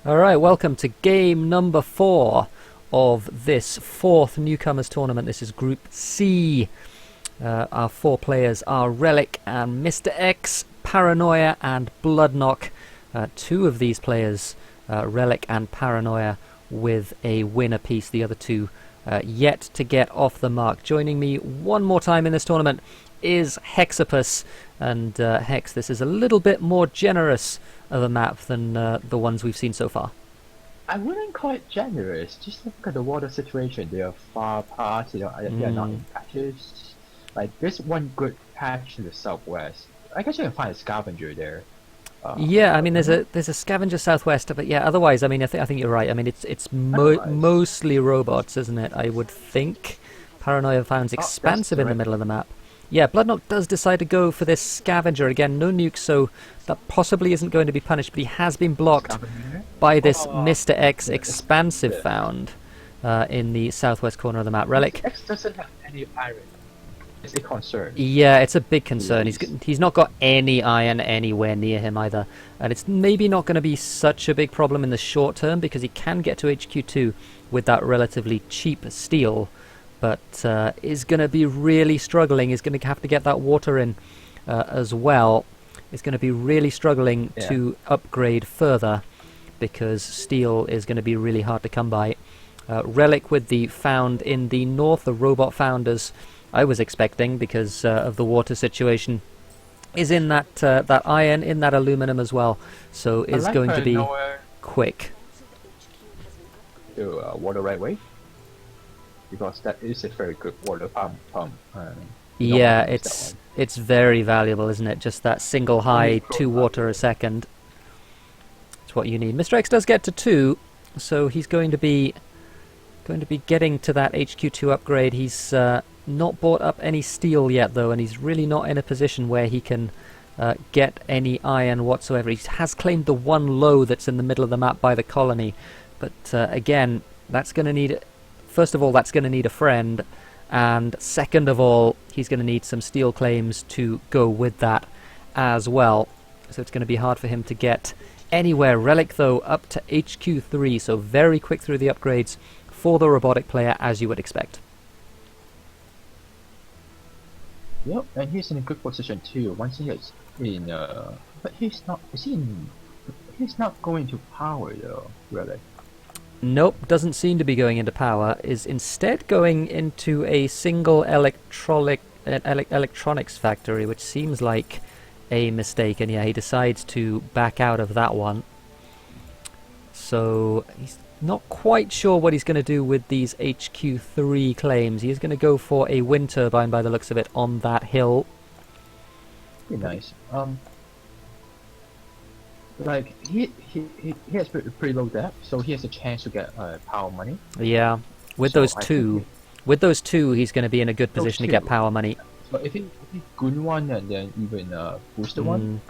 Alright, welcome to game number 4 of this 4th Newcomers Tournament. This is Group C. Our 4 players are Relic and Mr. X, Paranoia and Bloodknock. 2 of these players, Relic and Paranoia, with a win apiece. The other 2 yet to get off the mark. Joining me one more time in this tournament is Hexapus. And Hex, this is a little bit more generous of a map than the ones we've seen so far. I wouldn't call it generous. Just look at the water situation. They are far apart. They are not in patches. Like there's one good patch in the southwest. I guess you can find a scavenger there. Yeah, I mean there's a scavenger southwest, but yeah. Otherwise, I mean I think you're right. I mean it's mostly robots, isn't it? I would think. Paranoia found's expansive in the middle of the map. Yeah, Bloodknock does decide to go for this scavenger. Again, no nuke, so that possibly isn't going to be punished, but he has been blocked by this Mr. X expansive found in the southwest corner of the map. Relic. X doesn't have any iron. It's a concern. Yeah, it's a big concern. He's not got any iron anywhere near him either. And it's maybe not going to be such a big problem in the short term because he can get to HQ2 with that relatively cheap steel. But is going to be really struggling. He's going to have to get that water in as well. He's going to be really struggling to upgrade further because steel is going to be really hard to come by. Relic with the found in the north, the robot founders I was expecting because of the water situation is in that that iron, in that aluminum as well. So is going to be quick. Water right way. Because that is a very good water pump. Yeah, it's very valuable, isn't it? Just that single high 2 water a second. It's what you need. Mr. X does get to 2, so he's going to be getting to that HQ2 upgrade. He's not bought up any steel yet though, and he's really not in a position where he can get any iron whatsoever. He has claimed the one low that's in the middle of the map by the colony, but again, that's going to need. First of all, that's going to need a friend, and second of all, he's going to need some steel claims to go with that as well. So it's going to be hard for him to get anywhere. Relic, though, up to HQ3, so very quick through the upgrades for the robotic player, as you would expect. Yep, and he's in a good position too. Once he is in, but he's not. He's not going to power though, Relic. Nope, doesn't seem to be going into power, is instead going into a single electronics factory, which seems like a mistake, and yeah, he decides to back out of that one. So he's not quite sure what he's going to do with these HQ3 claims. He is going to go for a wind turbine by the looks of it on that hill. Pretty nice. Like he has pretty low depth, so he has a chance to get power money. Yeah, with those two, he's going to be in a good position to get power money. So if he goon one and then even booster one,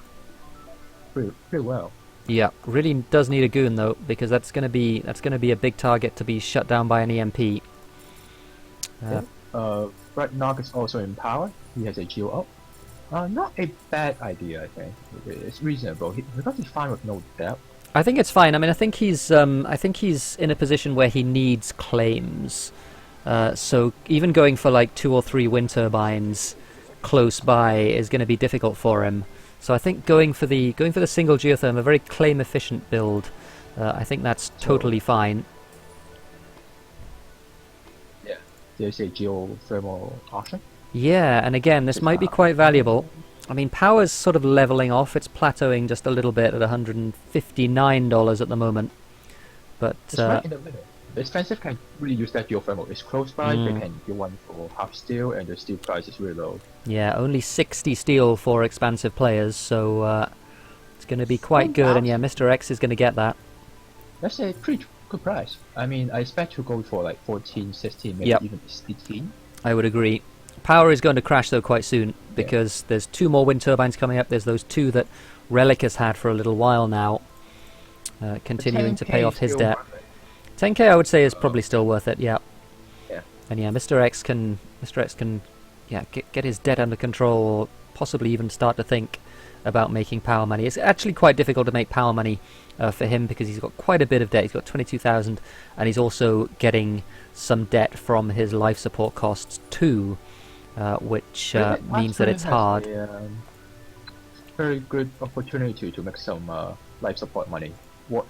pretty well. Yeah, really does need a goon though, because that's going to be a big target to be shut down by an EMP. Bloodknock is also in power. He has a geo up. Not a bad idea, I think. It's reasonable. Because he's fine with no depth. I think it's fine. I mean, I think he's in a position where he needs claims. So even going for like 2 or 3 wind turbines close by is going to be difficult for him. So I think going for the single geotherm, a very claim efficient build, I think that's totally fine. Yeah, there's a geothermal option. Yeah, and again, this might be quite valuable. I mean, power's sort of leveling off. It's plateauing just a little bit at $159 at the moment. But it's right in the middle. The expensive can really use that geothermal. It's close by. They can get one for half steel, and the steel price is really low. Yeah, only 60 steel for expansive players, so it's going to be quite good. And yeah, Mr. X is going to get that. That's a pretty good price. I mean, I expect to go for like 14, 16, maybe even 18. I would agree. Power is going to crash though quite soon because there's 2 more wind turbines coming up. There's those 2 that Relic has had for a little while now, continuing to pay off his debt. 10k I would say is probably still worth it. Yeah. And yeah, Mr. X can get his debt under control, or possibly even start to think about making power money. It's actually quite difficult to make power money for him because he's got quite a bit of debt. He's got 22,000, and he's also getting some debt from his life support costs too, which means that it's hard. Very good opportunity to make some life support money.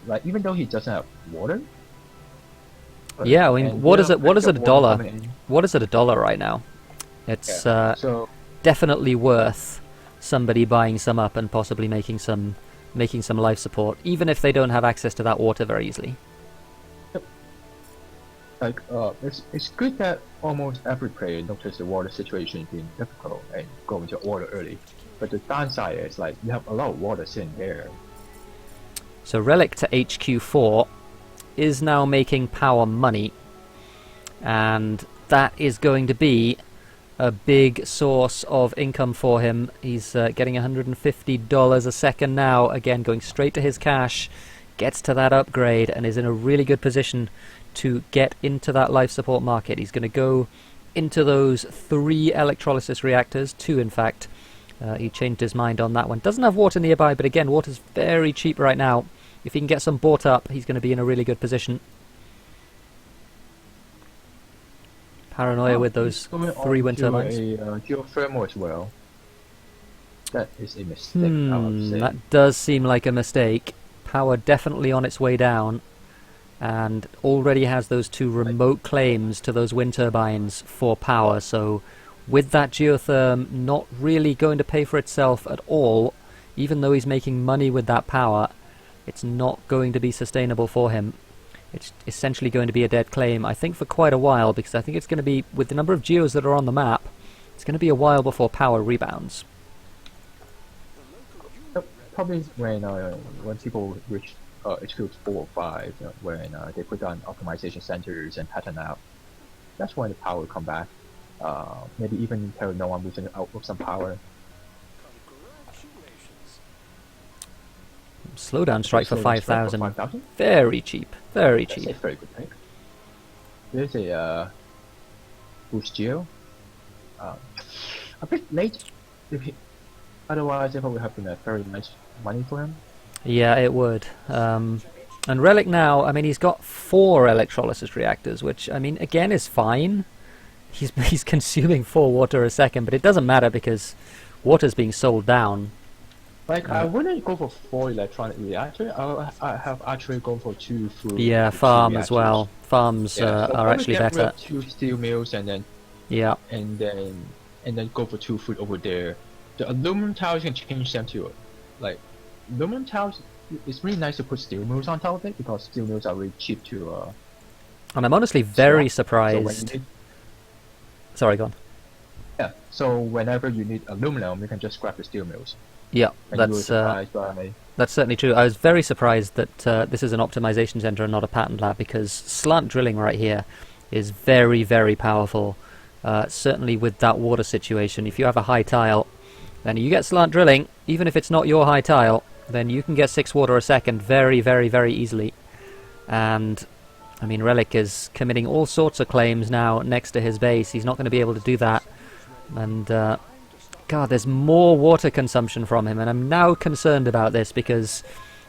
Like even though he doesn't have water. Yeah, I mean, what is it a dollar? What is it $1 right now? It's so definitely worth somebody buying some up and possibly making some life support, even if they don't have access to that water very easily. Like it's good that almost every player notices the water situation being difficult and go into water early. But the downside is like you have a lot of water sitting there. So Relic to HQ4 is now making power money, and that is going to be a big source of income for him. He's getting $150 a second now, again going straight to his cash, gets to that upgrade and is in a really good position to get into that life support market. He's going to go into those 3 electrolysis reactors, 2 in fact. He changed his mind on that one. Doesn't have water nearby, but again, water's very cheap right now. If he can get some bought up, he's going to be in a really good position. Paranoia with those 3 wind turbines. Geothermal as well. That is a mistake, I would say. That does seem like a mistake. Power definitely on its way down, and already has those 2 remote claims to those wind turbines for power, so with that geotherm not really going to pay for itself at all, even though he's making money with that power. It's not going to be sustainable for him. It's essentially going to be a dead claim, I think, for quite a while, because I think it's going to be, with the number of geos that are on the map, it's going to be a while before power rebounds. Probably when people reach HQ 4 or 5, when they put down optimization centers and pattern out, that's when the power will come back. Maybe even tell no one moving out with some power. Slowdown strike for 5,000. Very cheap. Very cheap. That's a very good pick. There's a boost geo. A bit late. Otherwise, it probably have been a very nice money for him. Yeah, it would. And Relic now, I mean, he's got 4 electrolysis reactors, which, I mean, again, is fine. He's consuming 4 water a second, but it doesn't matter because water's being sold down. Like, I wouldn't go for 4 electronic reactors. I have actually gone for 2 food. Yeah, farm as well. Farms are actually better. 2 steel mills and then and then go for 2 food over there. The aluminum tiles, you can change them to like aluminum tiles. It's really nice to put steel mills on top of it because steel mills are really cheap to. And I'm honestly very surprised. Sorry, go on. Yeah, so whenever you need aluminum, you can just grab the steel mills. Yeah, that's certainly true. I was very surprised that this is an optimization center and not a patent lab, because slant drilling right here is very, very powerful. Certainly with that water situation, if you have a high tile, then you get slant drilling, even if it's not your high tile, then you can get 6 water a second very, very, very easily. And I mean, Relic is committing all sorts of claims now next to his base. He's not going to be able to do that. And God, there's more water consumption from him, and I'm now concerned about this because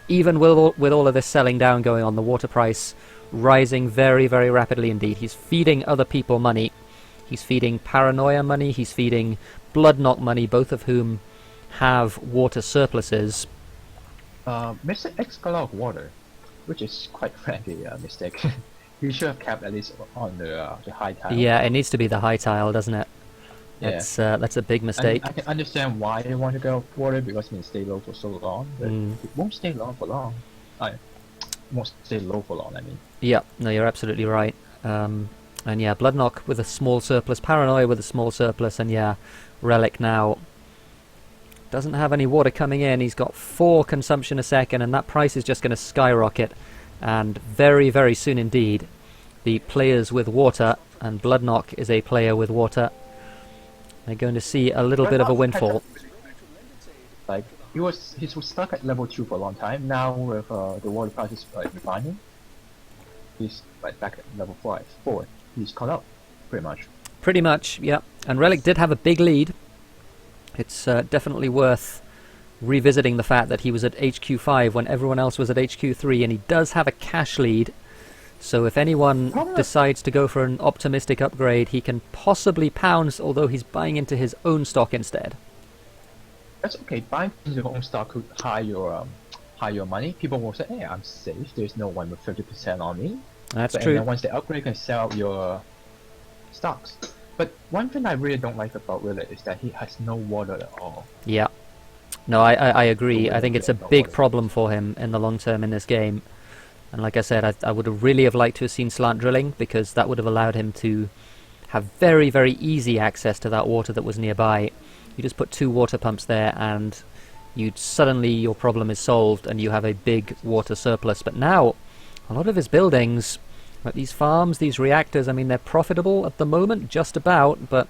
even with all of this selling down going on, the water price rising very, very rapidly indeed. He's feeding other people money. He's feeding Paranoia money. He's feeding Bloodknock money, both of whom have water surpluses. Mr. X got a lot of water, which is quite frankly a mistake. He should have kept at least on the high tile. Yeah, it needs to be the high tile, doesn't it? Yeah. That's a big mistake. I can understand why they want to go water because it can stay low for so long, but it won't stay long for long. It won't stay low for long, I mean. Yeah, no, you're absolutely right. And yeah, Bloodknock with a small surplus, Paranoia with a small surplus, and yeah, Relic now doesn't have any water coming in. He's got 4 consumption a second, and that price is just going to skyrocket. And very, very soon indeed, the players with water, and Bloodknock is a player with water, they're going to see a little bit of a windfall. Like he was stuck at level 2 for a long time. Now with the water prices declining, he's like back at level 4. He's caught up, pretty much. Pretty much, yeah. And Relic did have a big lead. It's definitely worth revisiting the fact that he was at HQ5 when everyone else was at HQ3, and he does have a cash lead. So if anyone decides to go for an optimistic upgrade, he can possibly pounce, although he's buying into his own stock instead. That's okay. Buying into your own stock could high your money. People will say, "Hey, I'm safe. There's no one with 30% on me." That's And true. then once they upgrade, you can sell out your stocks. But one thing I really don't like about Willet is that he has no water at all. Yeah. No, I agree. So I think it's a no big water. problem for him in the long term in this game. And like I said, I would have really have liked to have seen slant drilling, because that would have allowed him to have very, very easy access to that water that was nearby. You just put 2 water pumps there and suddenly your problem is solved and you have a big water surplus. But now, a lot of his buildings, like these farms, these reactors, I mean, they're profitable at the moment, just about, but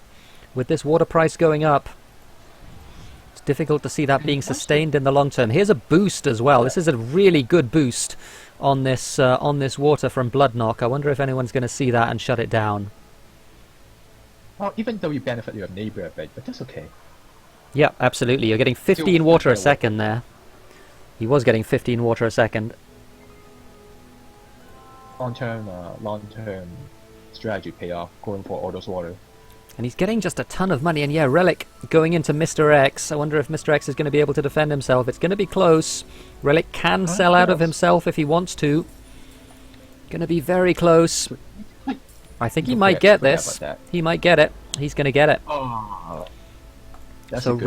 with this water price going up, it's difficult to see that being sustained in the long term. Here's a boost as well. This is a really good boost on this water from Bloodknock. I wonder if anyone's going to see that and shut it down. Well, even though you benefit your neighbor a bit, but that's okay. Yeah, absolutely. You're getting 15 water a second there. He was getting 15 water a second. Long-term strategy payoff going for all those water. And he's getting just a ton of money. And yeah, Relic going into Mr. X. I wonder if Mr. X is going to be able to defend himself. It's going to be close. Relic can sell out of himself if he wants to. Going to be very close. I think he might get this. He might get it. He's going to get it. Oh, that's So a good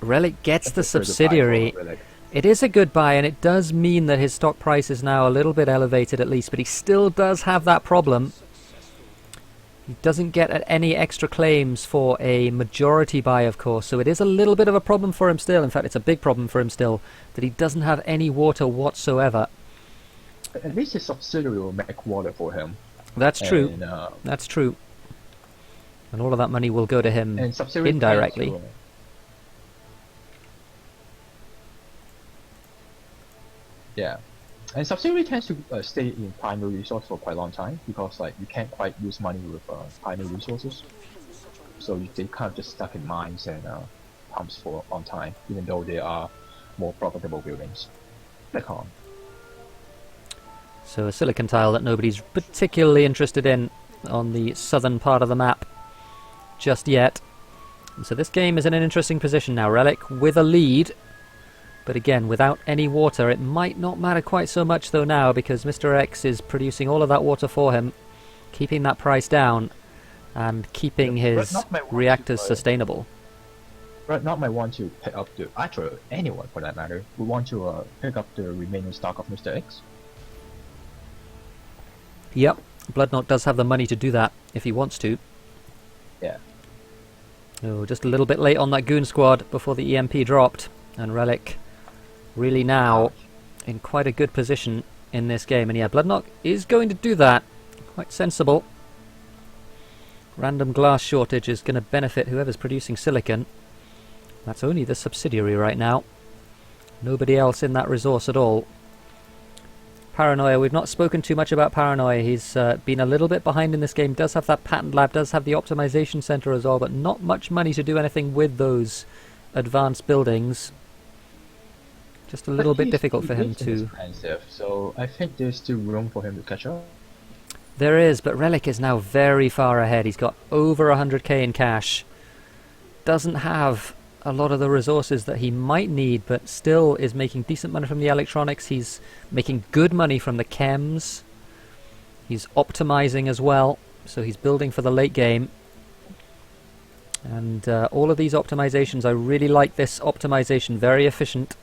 Relic gets the That's a good buy for subsidiary. Relic. It is a good buy, and it does mean that his stock price is now a little bit elevated at least, but he still does have that problem. He doesn't get any extra claims for a majority buy, of course, so it is a little bit of a problem for him still. In fact, it's a big problem for him still, that he doesn't have any water whatsoever. At least his subsidiary will make water for him. That's true. And, That's true. And all of that money will go to him and subsidiary indirectly. tends to, yeah. And subsidiary tends to stay in primary resource for quite a long time, because like you can't quite use money with primary resources. So they kind of just stuck in mines and pumps for a long time, even though they are more profitable buildings. Click on. So a silicon tile that nobody's particularly interested in on the southern part of the map just yet. And so this game is in an interesting position now. Relic with a lead, but again without any water. It might not matter quite so much though now, because Mr. X is producing all of that water for him, keeping that price down and keeping his reactors sustainable. Not might want to pick up the, actually anyone for that matter, would want to pick up the remaining stock of Mr. X. Yep, Bloodknock does have the money to do that if he wants to. Yeah. Oh, just a little bit late on that goon squad before the EMP dropped, and Relic really now in quite a good position in this game. And yeah, Bloodknock is going to do that. Quite sensible. Random glass shortage is going to benefit whoever's producing silicon. That's only the subsidiary right now. Nobody else in that resource at all. Paranoia, we've not spoken too much about Paranoia. He's been a little bit behind in this game. Does have that patent lab, does have the optimization center as well, but not much money to do anything with those advanced buildings. Just a little bit difficult for him to... expensive, so I think there's still room for him to catch up. There is, but Relic is now very far ahead. He's got over 100k in cash. Doesn't have a lot of the resources that he might need, but still is making decent money from the electronics. He's making good money from the chems. He's optimizing as well, so he's building for the late game. And all of these optimizations, I really like this optimization, very efficient.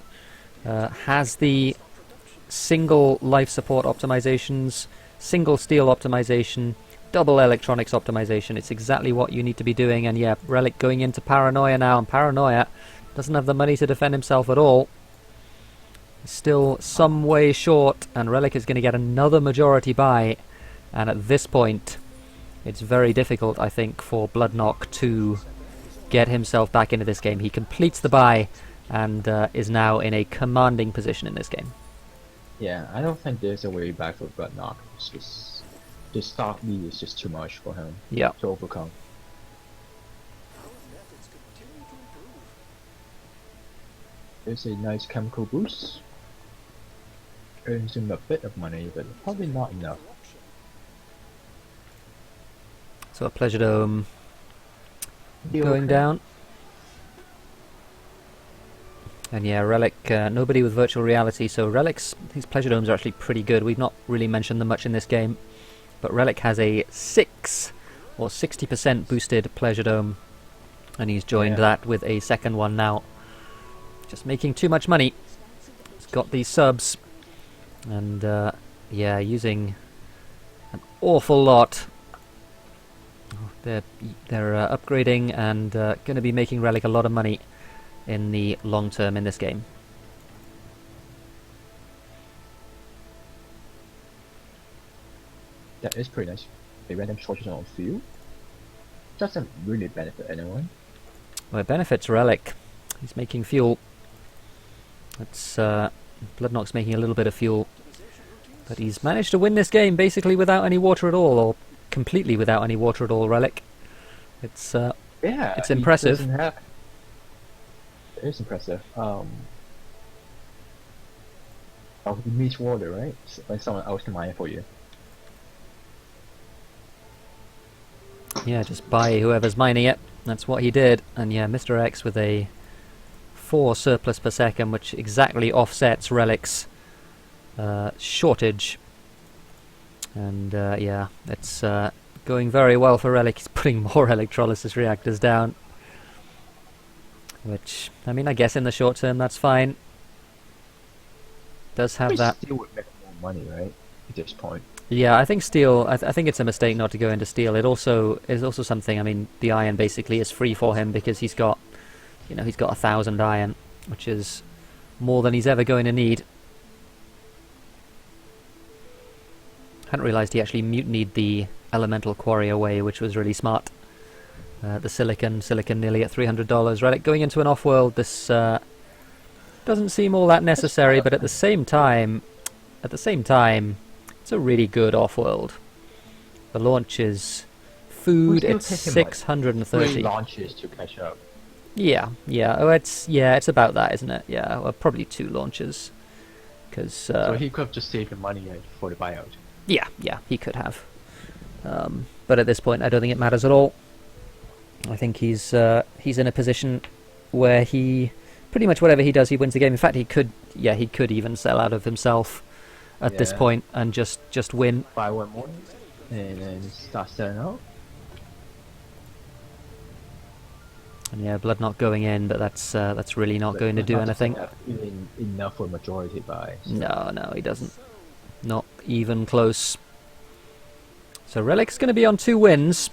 Has the single life support optimizations, single steel optimization, double electronics optimization. It's exactly what you need to be doing. And yeah, Relic going into Paranoia now, and Paranoia doesn't have the money to defend himself at all. He's still some way short, and Relic is going to get another majority buy. And at this point, it's very difficult, I think, for Bloodknock to get himself back into this game. He completes the buy and is now in a commanding position in this game. Yeah, I don't think there's a way back for Bloodknock. It's just the stock lead is just too much for him to overcome. It's a nice chemical boost. Earns him a bit of money, but probably not enough. So a Pleasure Dome Be going okay. down. And yeah, Relic, nobody with virtual reality, so Relic's, his Pleasure Domes are actually pretty good. We've not really mentioned them much in this game, but Relic has a 6 or 60% boosted Pleasure Dome, and he's joined that with a second one now. Just making too much money. He's got these subs, and yeah, using an awful lot. They're upgrading and going to be making Relic a lot of money in the long term in this game. That is pretty nice. A random shortage on fuel doesn't really benefit anyone. Well, it benefits Relic. He's making fuel. It's Bloodknock's making a little bit of fuel, but he's managed to win this game basically without any water at all, or completely without any water at all. Relic. It's it's impressive. It is impressive. Oh, he needs water, right? Like someone else can mine it for you. Yeah, just buy whoever's mining it. That's what he did. And yeah, Mr. X with a 4 surplus per second, which exactly offsets Relic's shortage. And yeah, it's going very well for Relic. He's putting more electrolysis reactors down. Which, I mean, I guess in the short term that's fine. Does have that. Steel would make more money, right? At this point. Yeah, I think steel. I think it's a mistake not to go into steel. It also is also something. I mean, the iron basically is free for him because he's got, you know, he's got 1,000 iron, which is more than he's ever going to need. Hadn't realised he actually mutinied the elemental quarry away, which was really smart. The silicon nearly at $300. Relic going into an off-world. This doesn't seem all that necessary, but at the same time, it's a really good off-world. The launch is food. It's 630. 3 launches to catch up. Yeah. Oh, it's about that, isn't it? Yeah, well, probably 2 launches. Because so he could have just saved the money for the buyout. Yeah, he could have. But at this point, I don't think it matters at all. I think he's in a position where he pretty much whatever he does, he wins the game. In fact, he could even sell out of himself at this point and just win. Buy one more, and then start selling out. And yeah, Blood not going in, but that's really not going to do anything. Even enough for majority buy. So. No, he doesn't. Not even close. So Relic's going to be on 2 wins.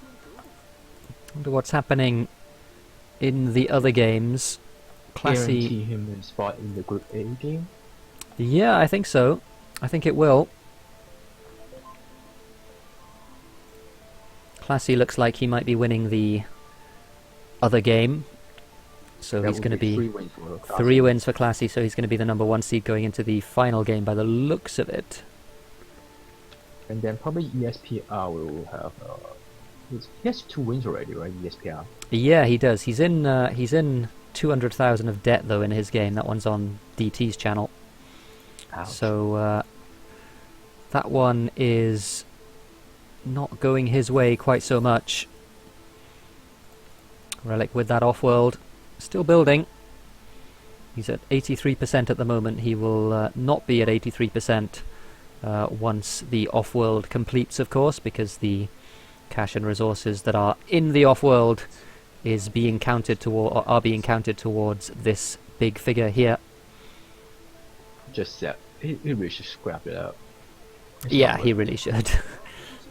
Wonder what's happening in the other games. Classy. Guarantee him a spot in the Group A game? Yeah, I think so. I think it will. Classy looks like he might be winning the other game. So he's going to be 3 wins for Classy, so he's going to be the number 1 seed going into the final game by the looks of it. And then probably ESPR will have... he has 2 wins already, right, ESPR? Yeah, he does. He's in 200,000 of debt, though, in his game. That one's on DT's channel. Ouch. So that one is not going his way quite so much. Relic with that off-world. Still building. He's at 83% at the moment. He will not be at 83% once the off-world completes, of course, because the cash and resources that are in the off-world is being counted toward, or are being counted towards this big figure here. Just he really should scrap it up. Yeah, he really should.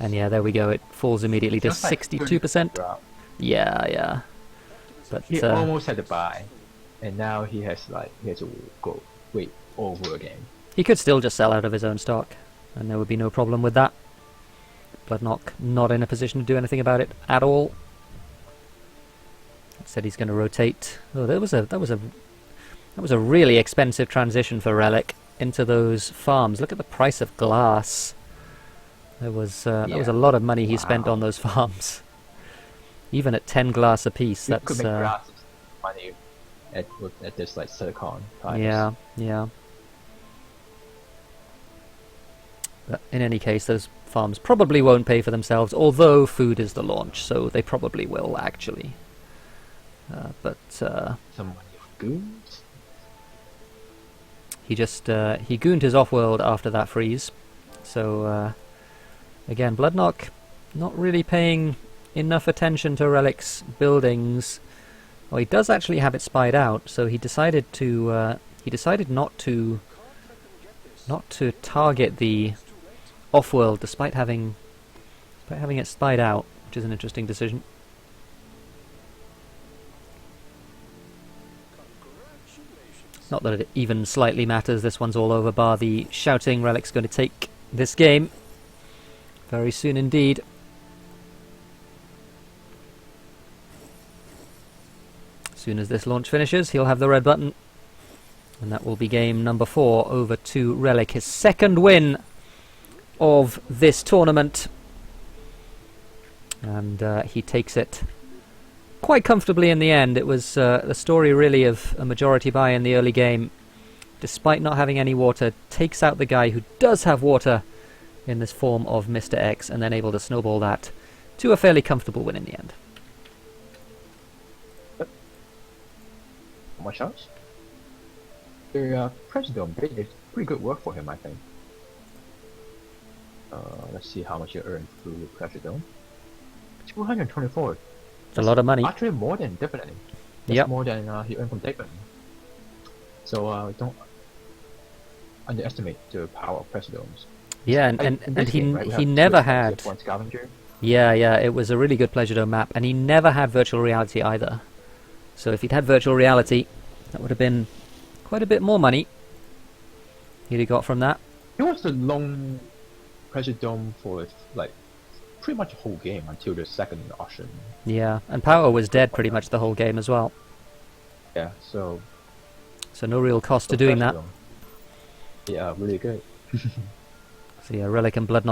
And yeah, there we go. It falls immediately to 62%. Yeah. But he almost had to buy, and now he has to go wait over again. He could still just sell out of his own stock, and there would be no problem with that. Bloodknock not in a position to do anything about it at all. Said he's going to rotate. Oh, that was a really expensive transition for Relic into those farms. Look at the price of glass. That was a lot of money he spent on those farms. Even at 10 glass apiece, that's could make glass money at this like silicon price. Yeah, yeah. But in any case, those farms probably won't pay for themselves, although food is the launch, so they probably will, actually. Some goons. He gooned his off-world after that freeze. So, again, Bloodknock not really paying enough attention to Relic's buildings. Well, he does actually have it spied out, so he decided not to target the off-world despite having it spied out, which is an interesting decision. Not that it even slightly matters, this one's all over, bar the shouting. Relic's going to take this game very soon indeed. As soon as this launch finishes, he'll have the red button, and that will be game number 4 over to Relic, his second win of this tournament, and he takes it quite comfortably in the end. It was the story really of a majority buy in the early game, despite not having any water, takes out the guy who does have water in this form of Mr. X, and then able to snowball that to a fairly comfortable win in the end. More shots? The President did pretty good work for him, I think. Let's see how much you earned through President. 224. It's a lot of money. Actually, more than definitely. That's more than he earned from Taken. So don't underestimate the power of Presidents. Yeah, and he never had. Yeah, it was a really good Pleasure Dome map, and he never had virtual reality either. So if he'd had virtual reality, that would have been quite a bit more money he'd have got from that. It was a long Pleasure Dome for like pretty much the whole game until the second auction. Yeah, and power was dead pretty much the whole game as well. Yeah, so no real cost to doing that. Yeah, really good. So yeah, Relic and Bloodknock